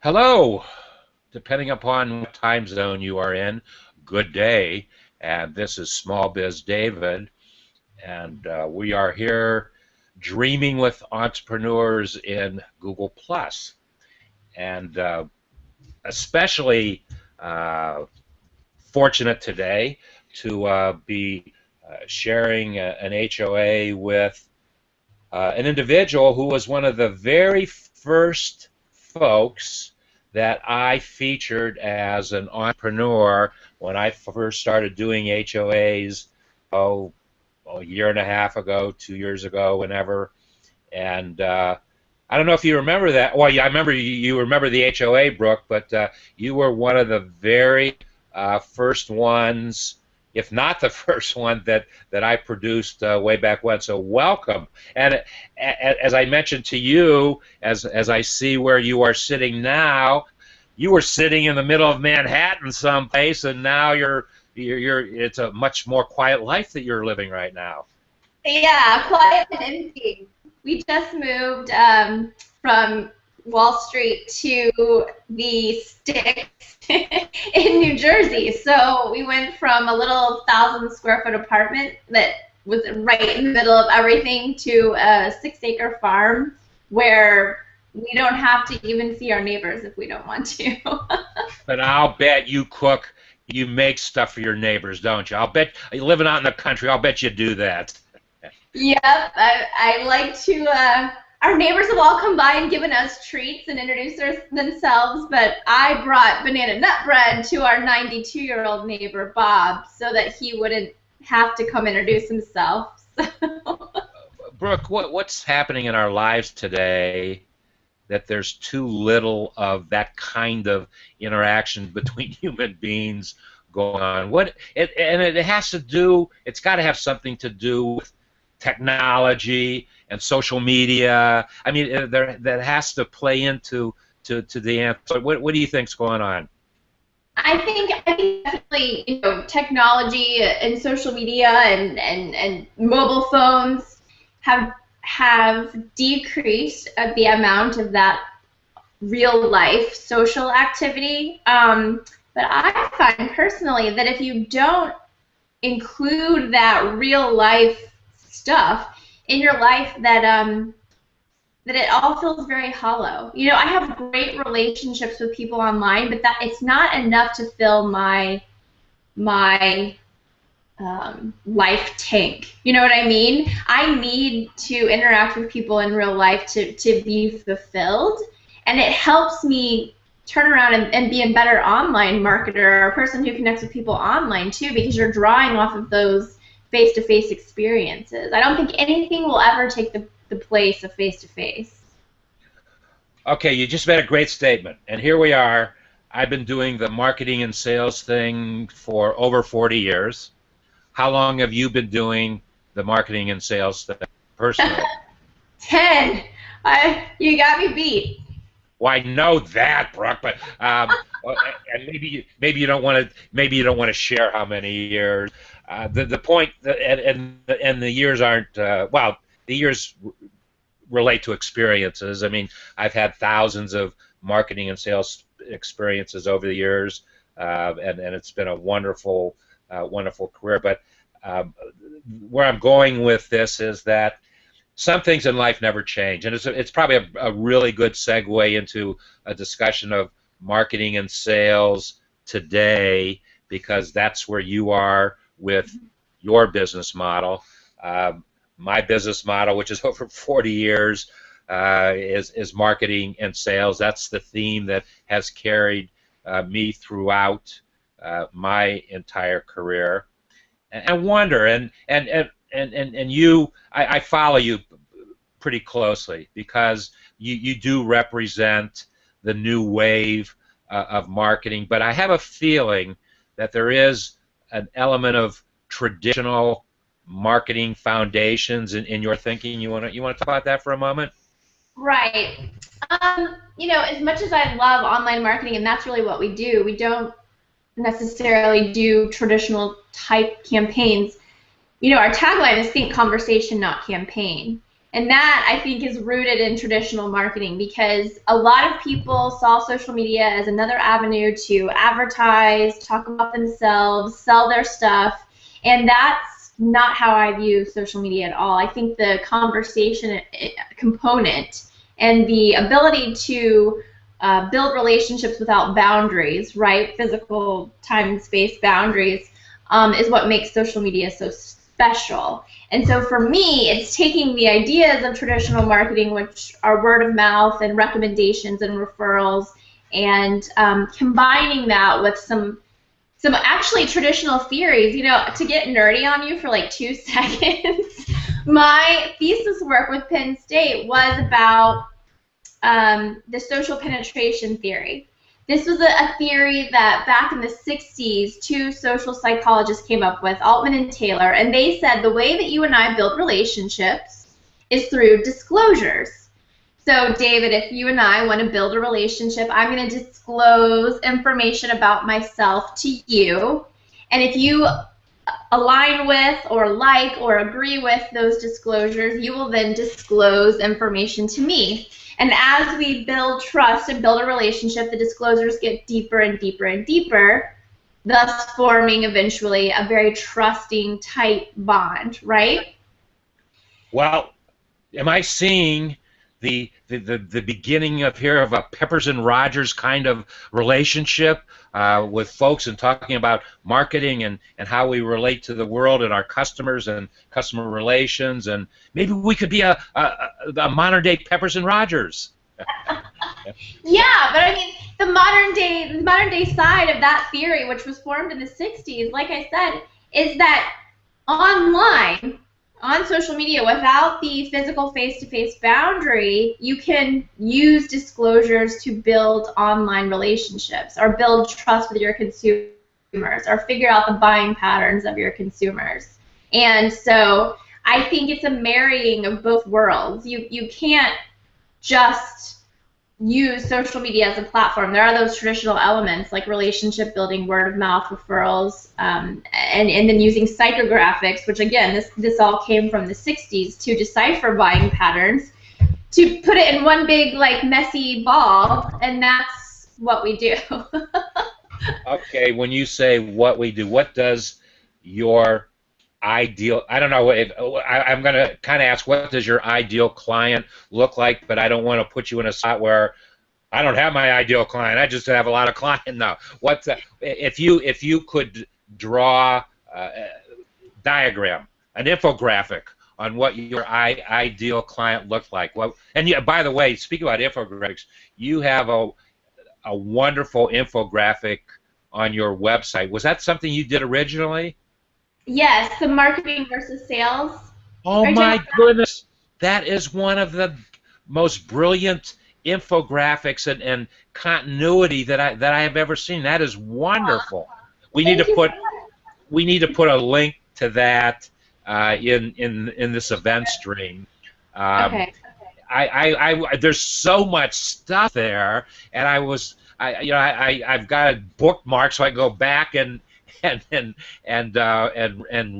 Hello, depending upon what time zone you are in, good day. And this is Small Biz David, and we are here dreaming with entrepreneurs in Google Plus, and especially uh, fortunate today to be sharing an HOA with an individual who was one of the very first folks that I featured as an entrepreneur when I first started doing HOAs, oh, a year and a half ago, 2 years ago, whenever. And I don't know if you remember that. Well, yeah, I remember you remember the HOA, Brooke, but you were one of the very first ones, if not the first one, that I produced way back when. So welcome. And as I mentioned to you, as I see where you are sitting now, you were sitting in the middle of Manhattan someplace, and now you're it's a much more quiet life that you're living right now. Yeah, quiet and empty. We just moved from Wall Street to the sticks in New Jersey. So we went from a little 1,000 square foot apartment that was right in the middle of everything to a 6 acre farm where we don't have to even see our neighbors if we don't want to. But I'll bet you cook, you make stuff for your neighbors, don't you? I'll bet, living out in the country, I'll bet you do that. Yep, I like to. Our neighbors have all come by and given us treats and introduced themselves, but I brought banana nut bread to our 92-year-old neighbor, Bob, so that he wouldn't have to come introduce himself. Brooke, what's happening in our lives today that there's too little of that kind of interaction between human beings going on? And it has to do, it's got to have something to do with technology and social media. I mean, that has to play into the answer. What do you think's going on? I think definitely, technology and social media and mobile phones have decreased the amount of that real life social activity. But I find personally that if you don't include that real life stuff in your life, that it all feels very hollow. I have great relationships with people online, but that it's not enough to fill my life tank. You know what I mean? I need to interact with people in real life to be fulfilled, and it helps me turn around and be a better online marketer or a person who connects with people online too, because you're drawing off of those face-to-face experiences. I don't think anything will ever take the place of face-to-face. Okay, you just made a great statement, and here we are. I've been doing the marketing and sales thing for over 40 years. How long have you been doing the marketing and sales thing personally? 10. You got me beat. Well, I know that, Brooke, but and maybe you don't want to share how many years. The point, and the years aren't well. The years relate to experiences. I mean, I've had thousands of marketing and sales experiences over the years, and it's been a wonderful wonderful career. But where I'm going with this is that some things in life never change, and it's probably a really good segue into a discussion of marketing and sales today, because that's where you are with your business model. My business model, which is over 40 years, is marketing and sales. That's the theme that has carried me throughout my entire career. And I wonder, and you, I follow you pretty closely, because you do represent the new wave of marketing. But I have a feeling that there is an element of traditional marketing foundations in your thinking. You want to talk about that for a moment? Right. As much as I love online marketing, and that's really what we do, we don't necessarily do traditional type campaigns. Our tagline is think conversation, not campaign. And that, I think, is rooted in traditional marketing, because a lot of people saw social media as another avenue to advertise, talk about themselves, sell their stuff, and that's not how I view social media at all. I think the conversation component and the ability to build relationships without boundaries, right, physical time and space boundaries, is what makes social media so special. And so for me, it's taking the ideas of traditional marketing, which are word of mouth and recommendations and referrals, and combining that with some actually traditional theories. You know, to get nerdy on you for like 2 seconds, my thesis work with Penn State was about the social penetration theory. This was a theory that back in the 60s, 2 social psychologists came up with, Altman and Taylor, and they said the way that you and I build relationships is through disclosures. So, David, if you and I want to build a relationship, I'm going to disclose information about myself to you, and if you align with or like or agree with those disclosures, you will then disclose information to me. And as we build trust and build a relationship, the disclosures get deeper and deeper and deeper, thus forming eventually a very trusting, tight bond, right? Well, am I seeing the beginning of a Peppers and Rogers kind of relationship with folks, and talking about marketing and how we relate to the world and our customers and customer relations, and maybe we could be a modern day Peppers and Rogers. Yeah, but I mean, the modern day side of that theory, which was formed in the 60s, like I said, is that online, on social media, without the physical face-to-face boundary, you can use disclosures to build online relationships or build trust with your consumers or figure out the buying patterns of your consumers. And so I think it's a marrying of both worlds. You can't just use social media as a platform. There are those traditional elements like relationship building, word of mouth, referrals, and then using psychographics, which again, this all came from the 60s, to decipher buying patterns, to put it in one big like messy ball, and that's what we do. Okay, when you say what we do, what does your ideal, I don't know, I'm going to kind of ask, what does your ideal client look like, but I don't want to put you in a spot where I don't have my ideal client. I just have a lot of clients now. If you could draw a diagram, an infographic on what your ideal client looked like. Well, and yeah, by the way, speaking about infographics, you have a wonderful infographic on your website. Was that something you did originally? Yes, the marketing versus sales. Oh my goodness, that is one of the most brilliant infographics and continuity that I have ever seen. That is wonderful. We need to put a link to that in this event stream. Okay. There's so much stuff there, and I've got it bookmarked so I can go back and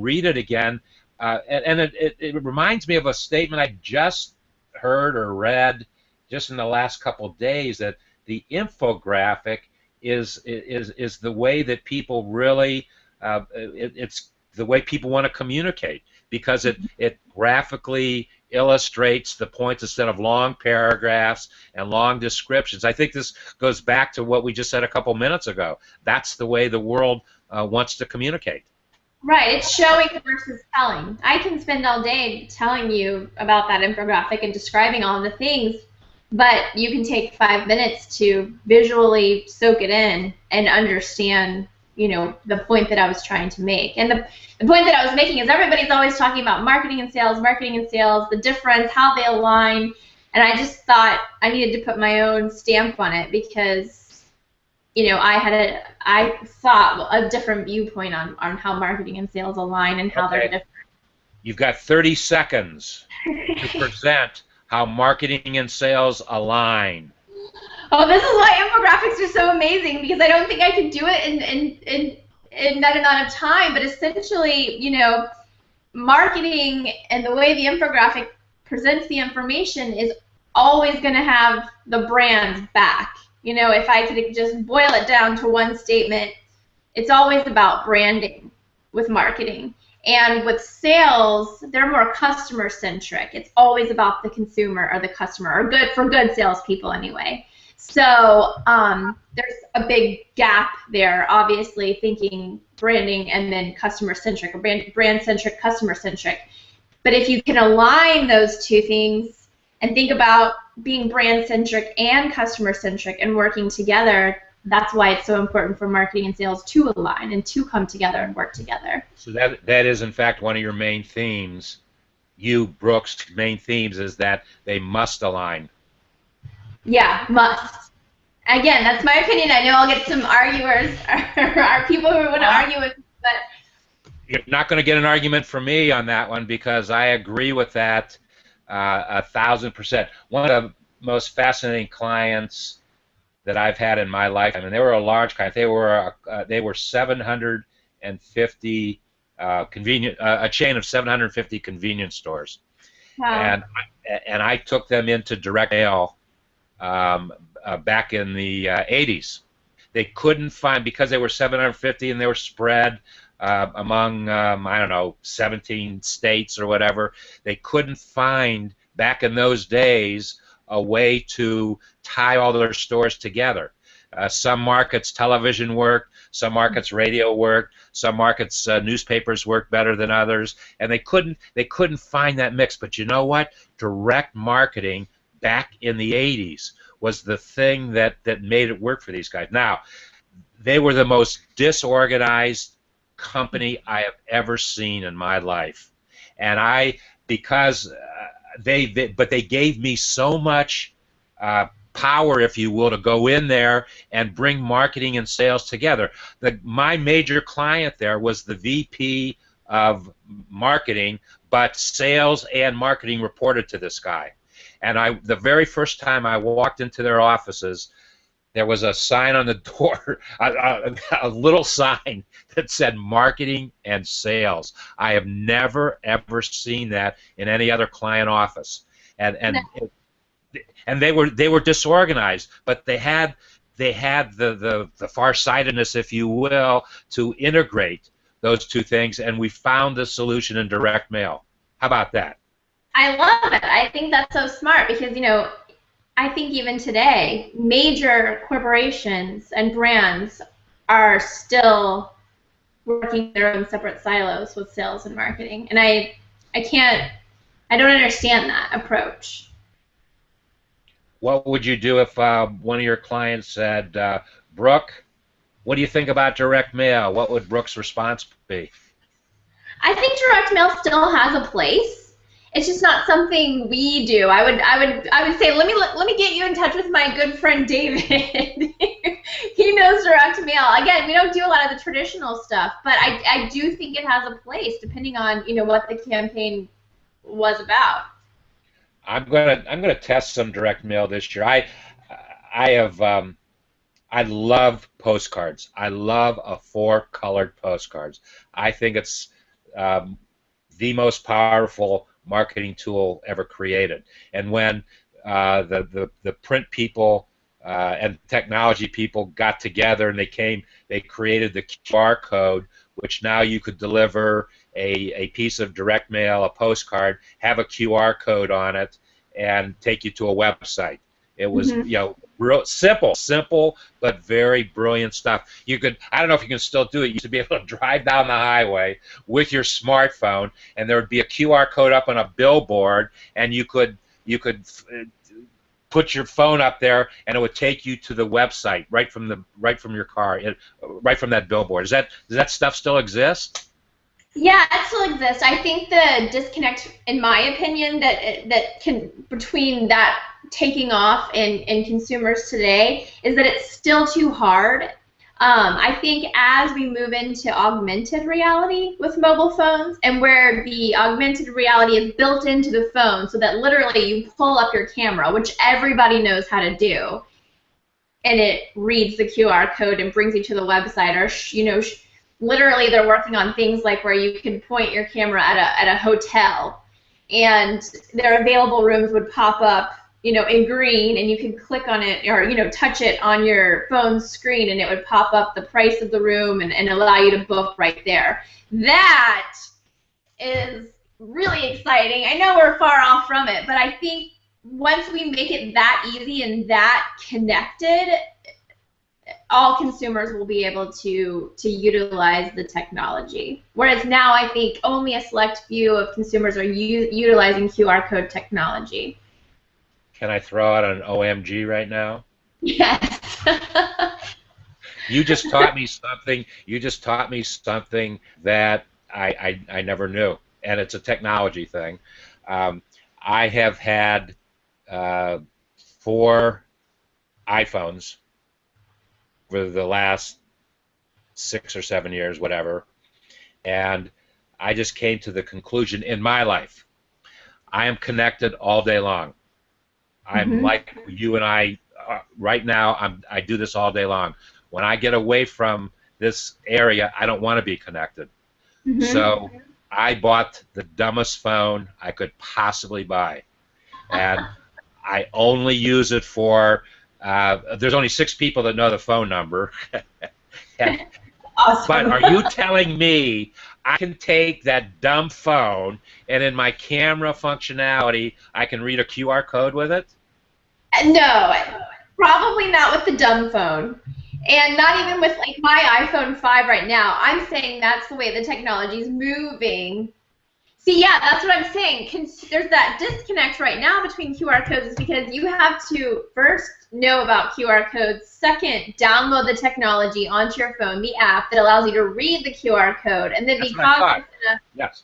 read it again. And it reminds me of a statement I just heard or read just in the last couple of days, that the infographic is the way that people really it's the way people want to communicate, because it graphically illustrates the points instead of long paragraphs and long descriptions. I think this goes back to what we just said a couple minutes ago. That's the way the world wants to communicate. Right, it's showing versus telling. I can spend all day telling you about that infographic and describing all the things, but you can take 5 minutes to visually soak it in and understand, you know, the point that I was trying to make. And the point that I was making is everybody's always talking about marketing and sales, the difference, how they align, and I just thought I needed to put my own stamp on it because, you know, I thought a different viewpoint on how marketing and sales align and how they're different. You've got 30 seconds to present how marketing and sales align. Oh, this is why infographics are so amazing, because I don't think I could do it in that amount of time. But essentially, you know, marketing and the way the infographic presents the information is always going to have the brand's back. You know, if I could just boil it down to one statement, it's always about branding with marketing. And with sales, they're more customer-centric. It's always about the consumer or the customer, or good salespeople anyway. So there's a big gap there, obviously, thinking branding and then customer-centric, or brand-centric, customer-centric. But if you can align those two things and think about being brand-centric and customer-centric and working together, that's why it's so important for marketing and sales to align and to come together and work together. So that is, in fact, one of your main themes. You, Brooke's main themes is that they must align. Yeah, must. Again, that's my opinion. I know I'll get some arguers or people who want to argue with me, but you're not going to get an argument from me on that one, because I agree with that 1,000%. One of the most fascinating clients that I've had in my life, I mean, they were a large client. They were 750 a chain of 750 convenience stores. wow. And I took them into direct mail back in the 80s. They couldn't find, because they were 750 and they were spread among, I don't know, 17 states or whatever, they couldn't find, back in those days, a way to tie all their stores together. Some markets television worked, some markets radio worked, some markets newspapers worked better than others, and they couldn't find that mix. But you know what? Direct marketing back in the 80s was the thing that made it work for these guys. Now, they were the most disorganized company I have ever seen in my life, and because they gave me so much power, if you will, to go in there and bring marketing and sales together. My major client there was the VP of marketing, but sales and marketing reported to this guy. And the very first time I walked into their offices, there was a sign on the door, a little sign that said marketing and sales. I have never, ever seen that in any other client office. And they were disorganized, but they had the farsightedness, if you will, to integrate those two things, and we found the solution in direct mail. How about that? I love it. I think that's so smart because, you know, I think even today, major corporations and brands are still working their own separate silos with sales and marketing. And I don't understand that approach. What would you do if one of your clients said, Brooke, what do you think about direct mail? What would Brooke's response be? I think direct mail still has a place. It's just not something we do. I would say, let me get you in touch with my good friend David. He knows direct mail. Again, we don't do a lot of the traditional stuff, but I do think it has a place depending on, you know, what the campaign was about. I'm gonna test some direct mail this year. I love postcards. I love a 4-colored postcards. I think it's the most powerful marketing tool ever created. And when the print people and technology people got together and they created the QR code, which now you could deliver a piece of direct mail, a postcard, have a QR code on it, and take you to a website. It was, you know, real simple, but very brilliant stuff. You could, I don't know if you can still do it. You used to be able to drive down the highway with your smartphone, and there would be a QR code up on a billboard, and you could put your phone up there, and it would take you to the website right from your car, right from that billboard. Does that stuff still exist? Yeah, it still exists. I think the disconnect, in my opinion, between that taking off in consumers today is that it's still too hard. I think as we move into augmented reality with mobile phones, and where the augmented reality is built into the phone, so that literally you pull up your camera, which everybody knows how to do, and it reads the QR code and brings you to the website, or you know. Literally, they're working on things like where you can point your camera at a hotel and their available rooms would pop up, in green, and you could click on it or, touch it on your phone screen, and it would pop up the price of the room and allow you to book right there. That is really exciting. I know we're far off from it, but I think once we make it that easy and that connected, all consumers will be able to utilize the technology. Whereas now I think only a select few of consumers are utilizing QR code technology. Can I throw out an OMG right now? Yes. You just taught me something. You just taught me something that I never knew, and it's a technology thing. I have had 4 iPhones for the last 6 or 7 years, whatever, and I just came to the conclusion in my life, I am connected all day long. I'm like you and I right now. I do this all day long. When I get away from this area, I don't want to be connected. So I bought the dumbest phone I could possibly buy, and I only use it for. There's only 6 people that know the phone number. Awesome. But are you telling me I can take that dumb phone and in my camera functionality I can read a QR code with it? No, probably not with the dumb phone. And not even with like my iPhone 5 right now. I'm saying that's the way the technology is moving. See, yeah, that's what I'm saying. There's that disconnect right now between QR codes because you have to first know about QR codes, second, download the technology onto your phone, the app that allows you to read the QR code, and then be cognizant of, yes.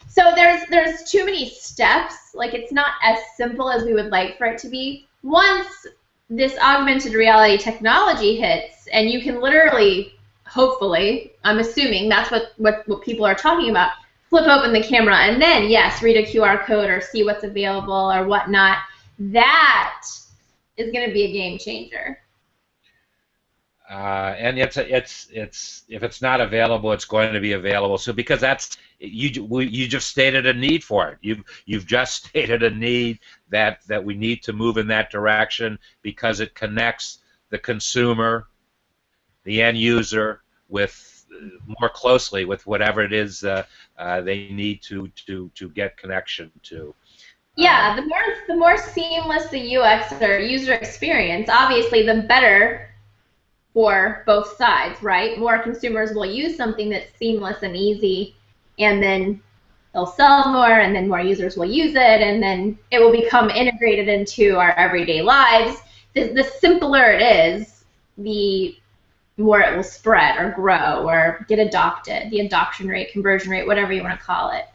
So there's too many steps. Like it's not as simple as we would like for it to be. Once this augmented reality technology hits, and you can literally, hopefully, I'm assuming that's what people are talking about, flip open the camera and then, yes, read a QR code or see what's available or whatnot. That is going to be a game changer. And if it's not available, it's going to be available. So because that's you just stated a need for it. You've just stated a need that we need to move in that direction because it connects the consumer, the end user, with more closely with whatever it is they need to get connection to. Yeah, the more seamless the UX or user experience, obviously, the better for both sides, right? More consumers will use something that's seamless and easy, and then they'll sell more, and then more users will use it, and then it will become integrated into our everyday lives. The simpler it is, the more it will spread or grow or get adopted, the adoption rate, conversion rate, whatever you want to call it.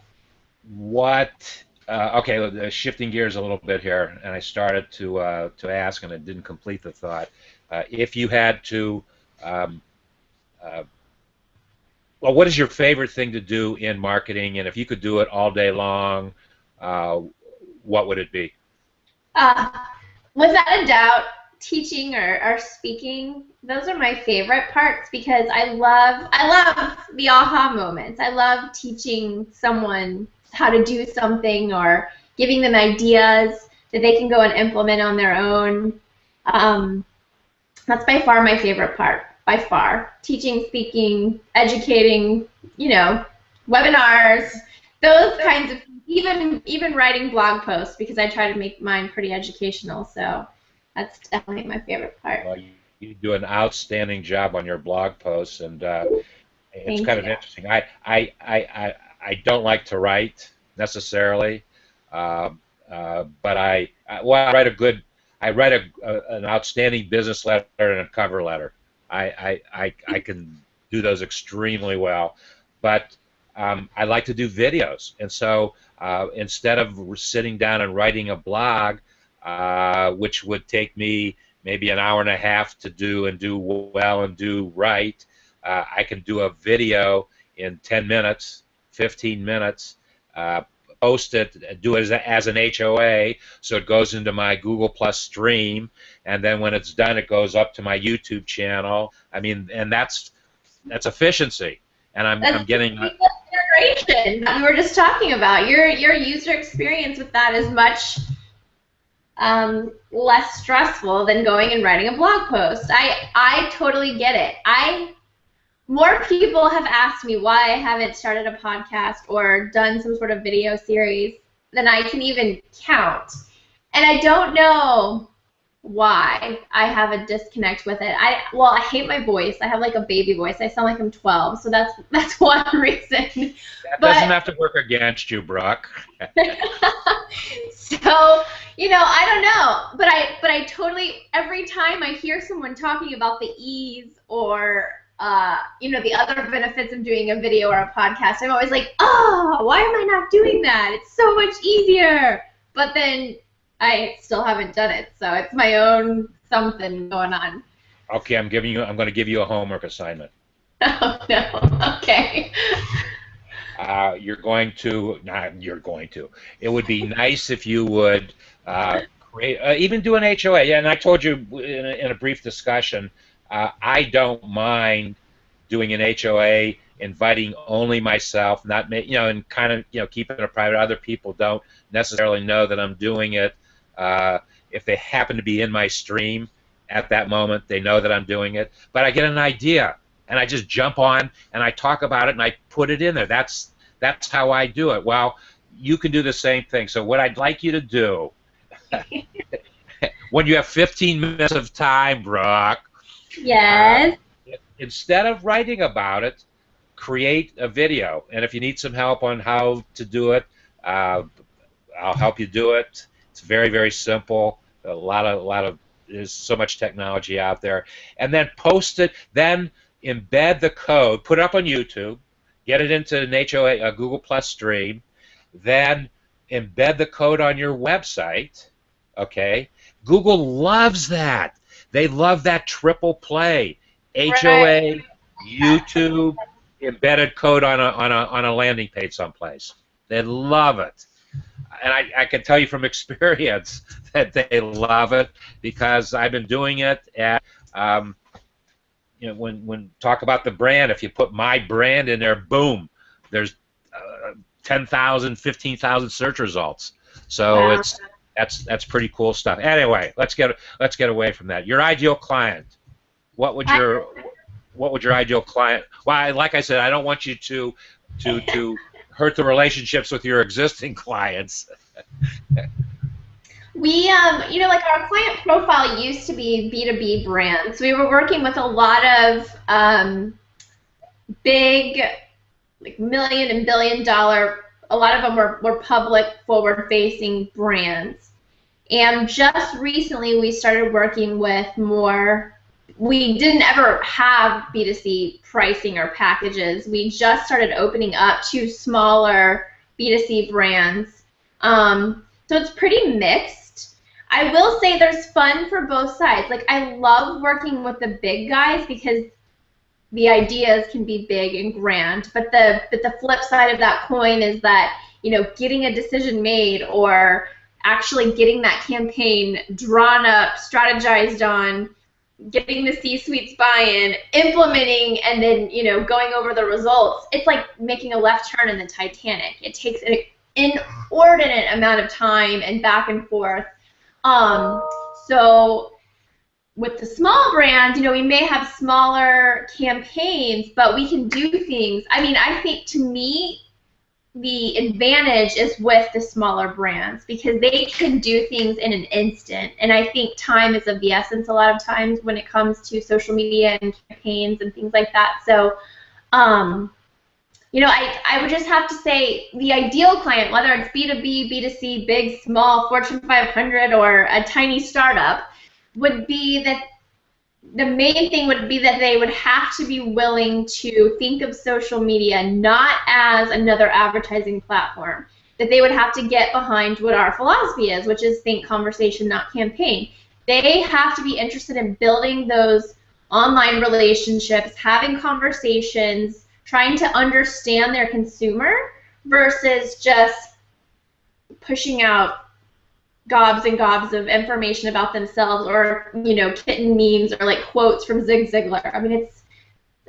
Okay, shifting gears a little bit here, and I started to ask, and I didn't complete the thought. If you had to, well, what is your favorite thing to do in marketing, and if you could do it all day long, what would it be? Without a doubt, teaching or speaking, those are my favorite parts because I love the aha moments. I love teaching someone how to do something or giving them ideas that they can go and implement on their own. That's by far my favorite part, by far. Teaching, speaking, educating, webinars, those kinds of, even writing blog posts because I try to make mine pretty educational, so that's definitely my favorite part. Well, you do an outstanding job on your blog posts, and it's kind of interesting. I don't like to write necessarily, but I write an outstanding business letter and a cover letter. I can do those extremely well, but I like to do videos, and so instead of sitting down and writing a blog, which would take me maybe an hour and a half to do and do well and do right, I can do a video in 10 minutes, 15 minutes, post it, do it as an HOA, so it goes into my Google Plus stream, and then when it's done, it goes up to my YouTube channel. I mean, and that's efficiency, and I'm getting. integration that we were just talking about. Your user experience with that is much less stressful than going and writing a blog post. I totally get it. More people have asked me why I haven't started a podcast or done some sort of video series than I can even count. And I don't know why I have a disconnect with it. I hate my voice. I have like a baby voice. I sound like I'm 12, so that's one reason. That doesn't have to work against you, Brooke. So, I don't know, but I totally, every time I hear someone talking about the ease or the other benefits of doing a video or a podcast, I'm always like, oh, why am I not doing that? It's so much easier. But then I still haven't done it, so it's my own something going on. Okay, I'm going to give you a homework assignment. Oh no. Okay. You're going to. It would be nice if you would create, even do an HOA. Yeah, and I told you in a brief discussion, I don't mind doing an HOA, inviting only myself, not and kind of keeping it private. Other people don't necessarily know that I'm doing it. If they happen to be in my stream at that moment, they know that I'm doing it. But I get an idea, and I just jump on and I talk about it and I put it in there. That's how I do it. Well, you can do the same thing. So what I'd like you to do, when you have 15 minutes of time, Brooke, yes, instead of writing about it, create a video. And if you need some help on how to do it, I'll help you do it. It's very, very simple. A lot of there's so much technology out there. And then post it. Then embed the code. Put it up on YouTube. Get it into an HOA, a Google Plus stream. Then embed the code on your website. Okay. Google loves that. They love that triple play. HOA, right. YouTube, embedded code on a landing page someplace. They love it. And I can tell you from experience that they love it because I've been doing it at, when talk about the brand, if you put my brand in there, boom, there's 10,000, 15,000 search results. So wow. That's pretty cool stuff. Anyway, let's get away from that. Your ideal client. What would your ideal client? Well, like I said, I don't want you to hurt the relationships with your existing clients. We, like our client profile used to be B2B brands. We were working with a lot of big, like million and billion dollar, a lot of them were public forward-facing brands. And just recently we started working with more, we didn't ever have B2C pricing or packages. We just started opening up to smaller B2C brands. So it's pretty mixed. I will say there's fun for both sides. Like I love working with the big guys because the ideas can be big and grand, but the flip side of that coin is that, getting a decision made or actually getting that campaign drawn up, strategized on, getting the C-suite's buy-in, implementing, and then, going over the results. It's like making a left turn in the Titanic. It takes an inordinate amount of time and back and forth. So with the small brands, we may have smaller campaigns, but we can do things. I mean, I think to me, the advantage is with the smaller brands because they can do things in an instant. And I think time is of the essence a lot of times when it comes to social media and campaigns and things like that. So, I would just have to say the ideal client, whether it's B2B, B2C, big, small, Fortune 500, or a tiny startup, would be that the main thing would be that they would have to be willing to think of social media not as another advertising platform, that they would have to get behind what our philosophy is, which is think conversation, not campaign. They have to be interested in building those online relationships, having conversations, trying to understand their consumer versus just pushing out gobs and gobs of information about themselves or, kitten memes or like quotes from Zig Ziglar. I mean,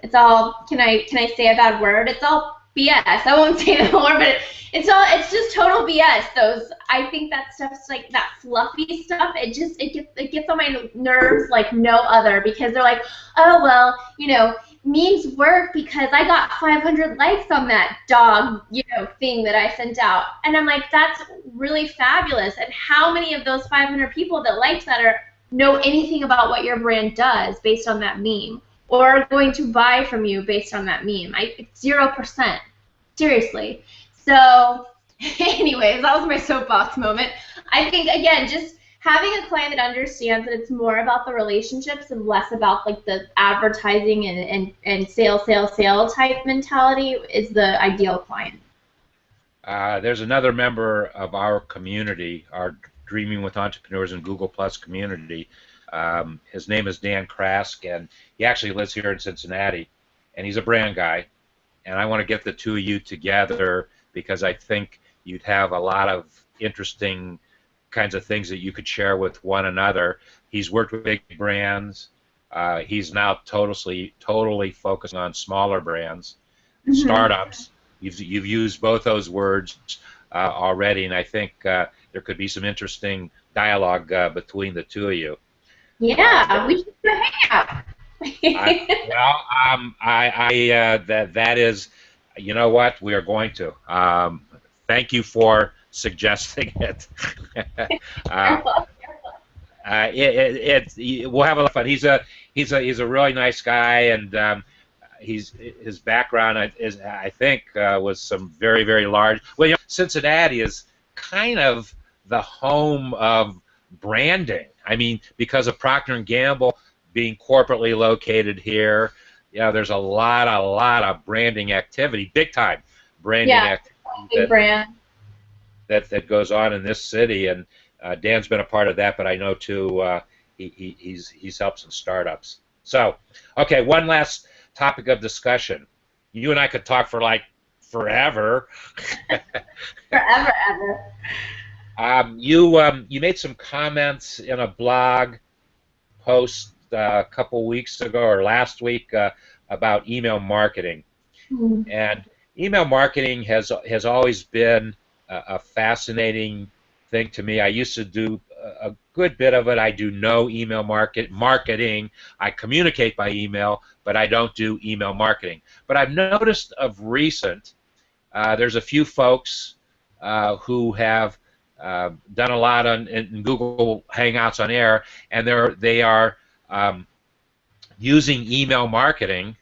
it's all, can I say a bad word? It's all BS. I won't say that more, but it's just total BS. I think that stuff's like that fluffy stuff. It gets on my nerves like no other, because they're like, oh well, memes work because I got 500 likes on that dog, thing that I sent out. And I'm like, that's really fabulous. And how many of those 500 people that liked that know anything about what your brand does based on that meme, or are going to buy from you based on that meme? It's 0%. Seriously. So, anyways, that was my soapbox moment. I think, again, just having a client that understands that it's more about the relationships and less about like the advertising and sale type mentality is the ideal client. There's another member of our community, our Dreaming with Entrepreneurs and Google Plus community. His name is Dan Krask, and he actually lives here in Cincinnati, and he's a brand guy. And I want to get the two of you together because I think you'd have a lot of interesting kinds of things that you could share with one another. He's worked with big brands. He's now totally focusing on smaller brands, startups. You've used both those words already, and I think there could be some interesting dialogue between the two of you. Yeah, we should do a hangout. That is, you know what, we are going to. Thank you for suggesting it. We'll have a lot of fun. He's a really nice guy, and his background is, I think, was some very, very large. Well, Cincinnati is kind of the home of branding. I mean, because of Procter & Gamble being corporately located here, there's a lot of branding activity, big time branding activity that goes on in this city, and Dan's been a part of that, but I know too he's helped some startups. So, okay, one last topic of discussion. You and I could talk for like forever. Forever. You made some comments in a blog post a couple weeks ago or last week about email marketing, and email marketing has always been a fascinating thing to me. I used to do a good bit of it. I do no email marketing. I communicate by email, but I don't do email marketing. But I've noticed of recent, there's a few folks who have done a lot in Google Hangouts on Air, and they are using email marketing,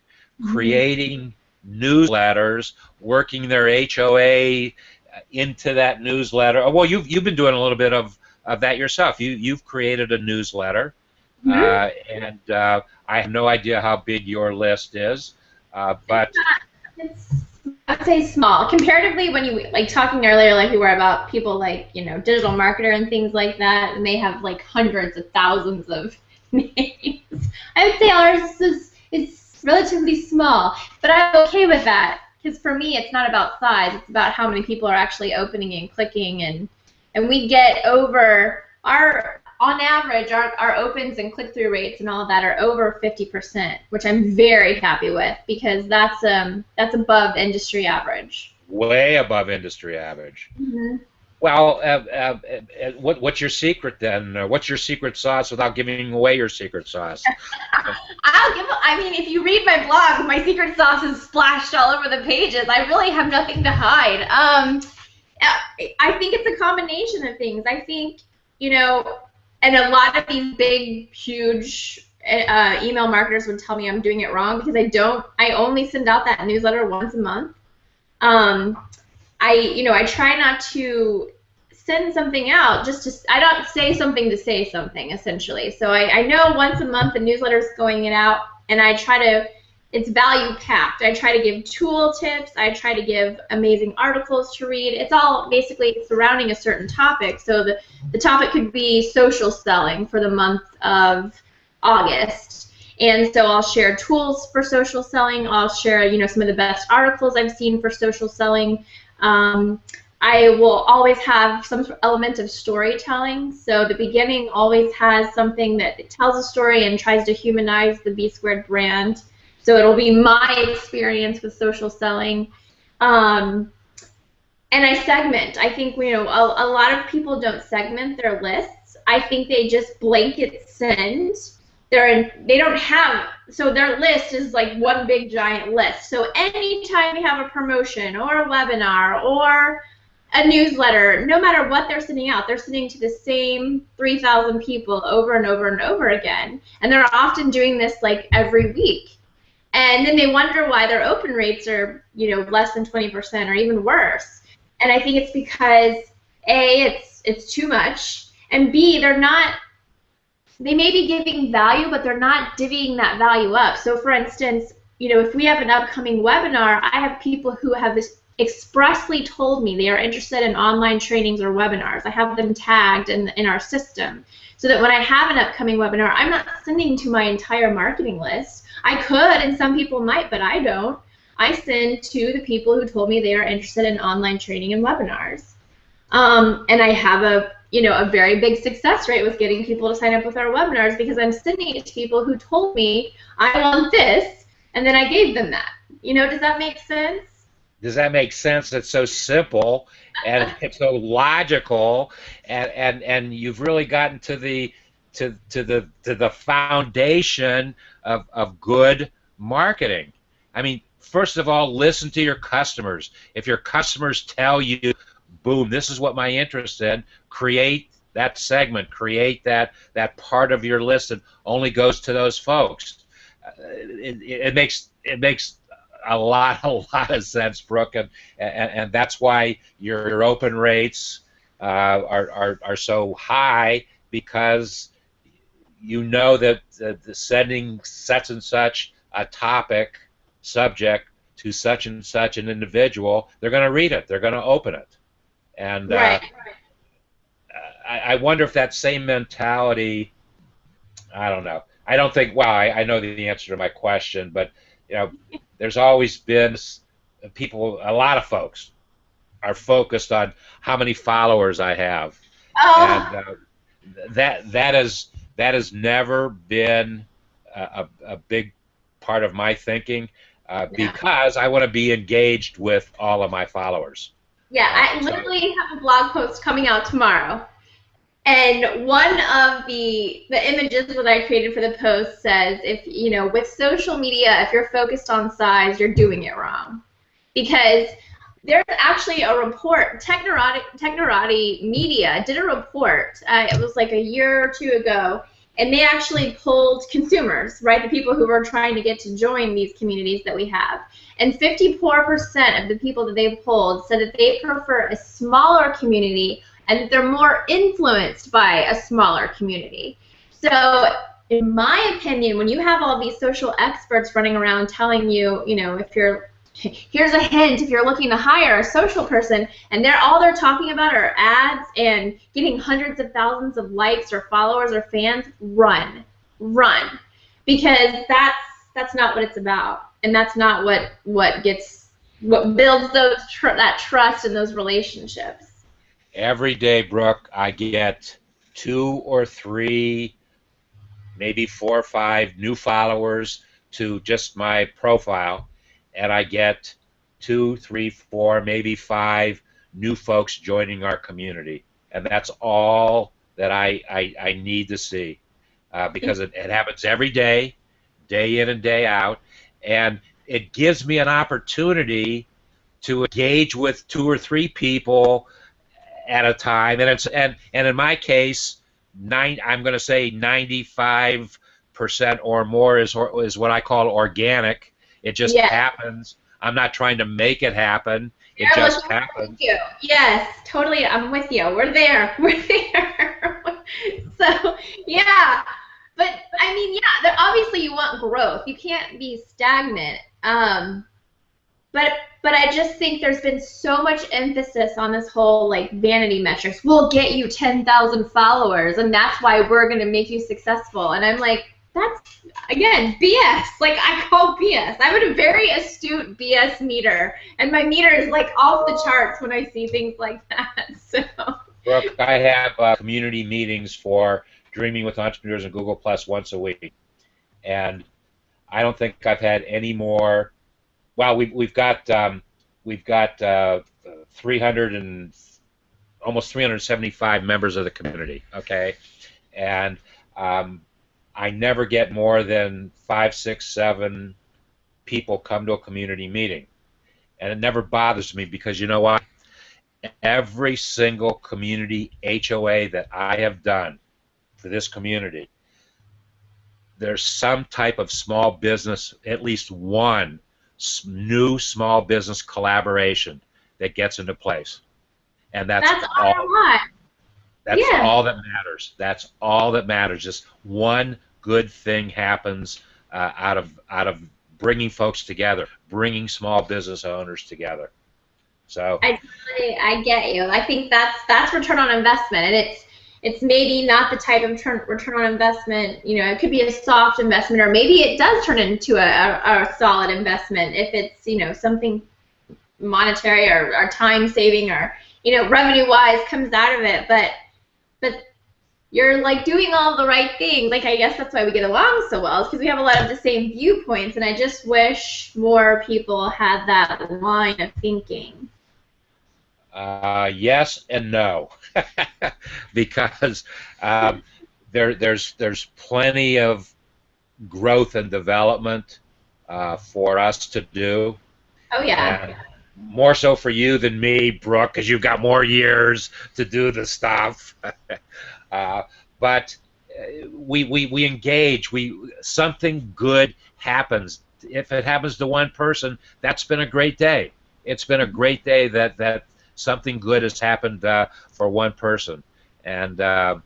creating newsletters, working their HOA into that newsletter. Well, you've been doing a little bit of that yourself. You've created a newsletter, and I have no idea how big your list is, but I'd say small comparatively. When you talking earlier, like we were about people like digital marketer and things like that, and they have like hundreds of thousands of names. I would say ours is relatively small, but I'm okay with that. Because for me, it's not about size. It's about how many people are actually opening and clicking, and we get over on average, our opens and click-through rates and all of that are over 50%, which I'm very happy with because that's above industry average. Way above industry average. Well, what's your secret then? What's your secret sauce without giving away your secret sauce? I mean, if you read my blog, my secret sauce is splashed all over the pages. I really have nothing to hide. I think it's a combination of things. I think, and a lot of these big, huge email marketers would tell me I'm doing it wrong because I only send out that newsletter once a month. I try not to send something out I don't say something to say something, essentially. So I know once a month the newsletter is going out, and it's value packed. I try to give tool tips. I try to give amazing articles to read. It's all basically surrounding a certain topic. So the topic could be social selling for the month of August. And so I'll share tools for social selling. I'll share, some of the best articles I've seen for social selling. I will always have some element of storytelling. So the beginning always has something that tells a story and tries to humanize the B Squared brand. So it'll be my experience with social selling. And I segment. I think, a lot of people don't segment their lists. I think they just blanket send. They don't have, so their list is like one big giant list. So anytime you have a promotion or a webinar or a newsletter, no matter what they're sending out, they're sending to the same 3,000 people over and over and over again. And they're often doing this like every week. And then they wonder why their open rates are, less than 20% or even worse. And I think it's because A, it's too much, and B, they may be giving value, but they're not divvying that value up. So for instance, if we have an upcoming webinar, I have people who have expressly told me they are interested in online trainings or webinars. I have them tagged in our system so that when I have an upcoming webinar, I'm not sending to my entire marketing list. I could, and some people might, but I don't. I send to the people who told me they are interested in online training and webinars. And I have a very big success rate with getting people to sign up with our webinars because I'm sending it to people who told me I want this, and then I gave them that. Does that make sense? Does that make sense? It's so simple and it's so logical, and you've really gotten to the foundation of good marketing. I mean, first of all, listen to your customers. If your customers tell you, boom, this is what my interest in, create that segment, create that part of your list that only goes to those folks. It makes a lot of sense, Brooke, and that's why your open rates are so high, because that the sending such and such a topic subject to such and such an individual, they're going to read it, they're going to open it. And right. I wonder if that same mentality, I don't know. I don't think, well, I know the answer to my question, but there's always been people, a lot of folks are focused on how many followers I have. Oh. And that has never been a big part of my thinking, because I want to be engaged with all of my followers. Yeah, I literally have a blog post coming out tomorrow, and one of the images that I created for the post says, if with social media, if you're focused on size, you're doing it wrong, because there's actually a report. Technorati Media did a report. It was like a year or two ago. And they actually polled consumers, right, the people who were trying to get to join these communities that we have. And 54% of the people that they polled said that they prefer a smaller community and that they're more influenced by a smaller community. So in my opinion, when you have all these social experts running around telling you, if you're, here's a hint, if you're looking to hire a social person, and all they're talking about are ads and getting hundreds of thousands of likes or followers or fans, run, because that's not what it's about, and that's not what builds that trust and those relationships. Every day, Brooke, I get 2 or 3, maybe 4 or 5 new followers to just my profile. And I get 2, 3, 4, maybe 5 new folks joining our community, and that's all that I need to see, because it happens every day, day in and day out, and it gives me an opportunity to engage with 2 or 3 people at a time, and in my case, I'm going to say 95% or more is what I call organic. It just happens. I'm not trying to make it happen. It just happens. Yes, totally. I'm with you. We're there. So, yeah. But, I mean, obviously you want growth. You can't be stagnant. But I just think there's been so much emphasis on this whole, like, vanity metrics. We'll get you 10,000 followers, and that's why we're going to make you successful. And I'm like, that's, again, BS. Like, I call BS. I'm a very astute BS meter, and my meter is, like, off the charts when I see things like that. So, Brooke, I have community meetings for Dreaming with Entrepreneurs and Google Plus once a week, and I don't think I've had any more. Well, we've got we've got 300 and almost 375 members of the community. Okay, and I never get more than 5, 6, 7 people come to a community meeting, and it never bothers me because you know what? Every single community HOA that I have done for this community, there's some type of small business, at least one new small business collaboration that gets into place, and That's all I want. that's Yeah. all that matters. That's all that matters. Just one good thing happens out of bringing folks together, bringing small business owners together. So I get you. I think that's return on investment, and it's maybe not the type of return on investment. You know, it could be a soft investment, or maybe it does turn into a solid investment if it's, you know, something monetary or time saving, or, you know, revenue wise comes out of it. But you're like doing all the right things. Like, I guess that's why we get along so well, is because we have a lot of the same viewpoints, and I just wish more people had that line of thinking. yes and no, because there's plenty of growth and development for us to do, Oh yeah. and more so for you than me, Brooke, because you've got more years to do the stuff. But we engage. Something good happens. If it happens to one person, that's been a great day. It's been a great day that something good has happened for one person, and I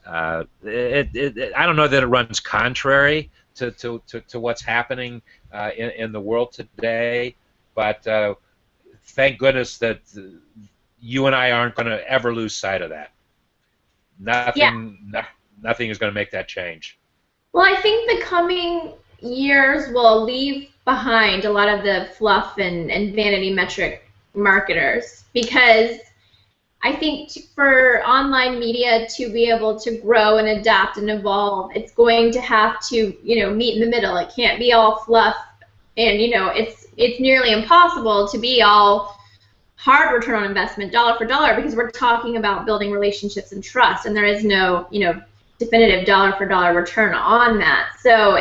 don't know that it runs contrary to what's happening in the world today, but thank goodness that you and I aren't going to ever lose sight of that. Nothing is going to make that change. Well, I think the coming years will leave behind a lot of the fluff and vanity metric marketers, because I think for online media to be able to grow and adapt and evolve, it's going to have to, you know, meet in the middle. It can't be all fluff, and, you know, it's nearly impossible to be all hard return on investment, dollar for dollar, because we're talking about building relationships and trust, and there is no, you know, definitive dollar for dollar return on that. So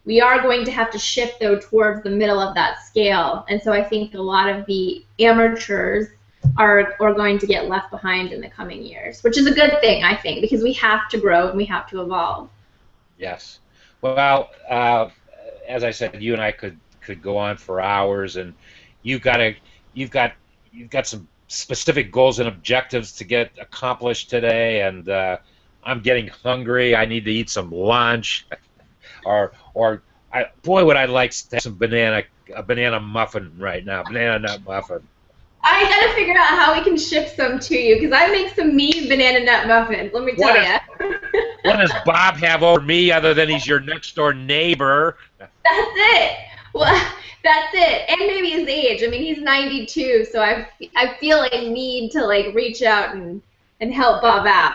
we are going to have to shift, though, towards the middle of that scale, and so I think a lot of the amateurs are going to get left behind in the coming years, which is a good thing, I think, because we have to grow and we have to evolve. Yes. Well, as I said, you and I could go on for hours, and you've got some specific goals and objectives to get accomplished today, and I'm getting hungry. I need to eat some lunch, or boy, would I like to have a banana muffin right now, banana nut muffin. I gotta figure out how we can ship some to you, because I make some mean banana nut muffins. Let me tell you. What does Bob have over me other than he's your next door neighbor? That's it. Well, that's it. And maybe his age. I mean, he's 92, so I feel like I need to, like, reach out and help Bob out.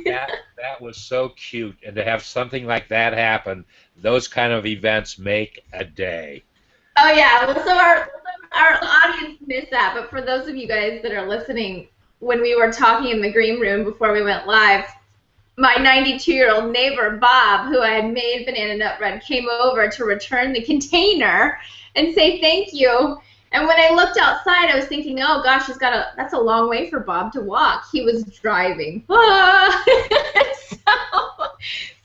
That was so cute, and to have something like that happen, those kind of events make a day. Oh yeah. Well, so our audience missed that, but for those of you guys that are listening, when we were talking in the green room before we went live, my 92-year-old neighbor, Bob, who I had made banana nut bread, came over to return the container and say thank you. And when I looked outside, I was thinking, oh gosh, that's a long way for Bob to walk. He was driving. So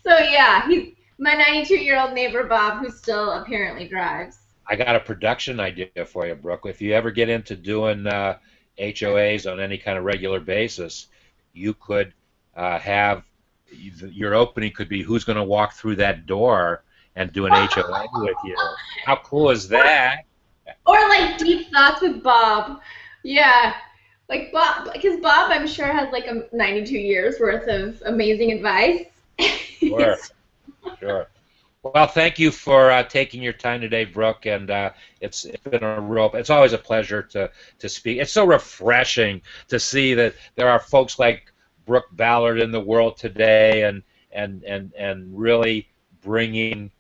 yeah, he's my 92-year-old neighbor, Bob, who still apparently drives. I got a production idea for you, Brooke. If you ever get into doing HOAs on any kind of regular basis, you could have your opening could be who's going to walk through that door and do an HOA with you. How cool is that? Or like deep thoughts with Bob. Yeah. Like Bob, because Bob, I'm sure, has like 92 years worth of amazing advice. Sure. Sure. Well, thank you for taking your time today, Brooke, and it's been it's always a pleasure to speak. It's so refreshing to see that there are folks like Brooke Ballard in the world today, and really bringing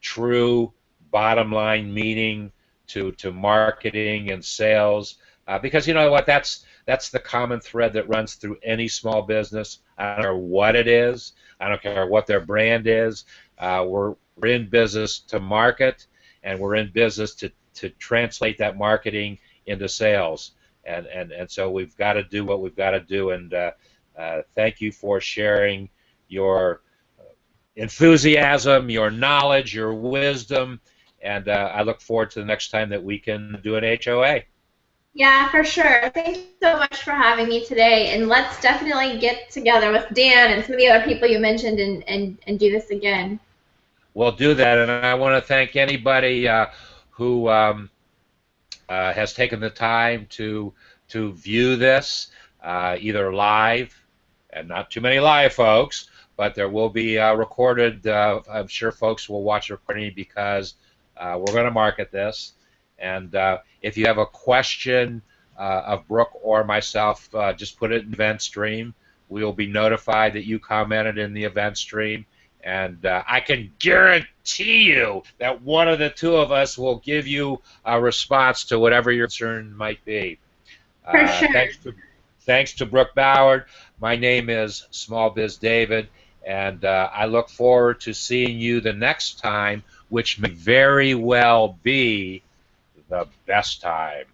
true bottom line meaning to marketing and sales, because you know what, that's the common thread that runs through any small business. I don't care what it is. I don't care what their brand is. We're in business to market, and we're in business to translate that marketing into sales. And so we've got to do what we've got to do. And thank you for sharing your enthusiasm, your knowledge, your wisdom, and I look forward to the next time that we can do an HOA. Yeah, for sure. Thank you so much for having me today. And let's definitely get together with Dan and some of the other people you mentioned and do this again. We'll do that, and I want to thank anybody who has taken the time to view this either live, and not too many live folks, but there will be recorded. I'm sure folks will watch the recording because we're going to market this. And if you have a question of Brooke or myself, just put it in event stream. We will be notified that you commented in the event stream. And I can guarantee you that one of the two of us will give you a response to whatever your concern might be. For sure. Thanks to Brooke Ballard. My name is Small Biz David, and I look forward to seeing you the next time, which may very well be the best time.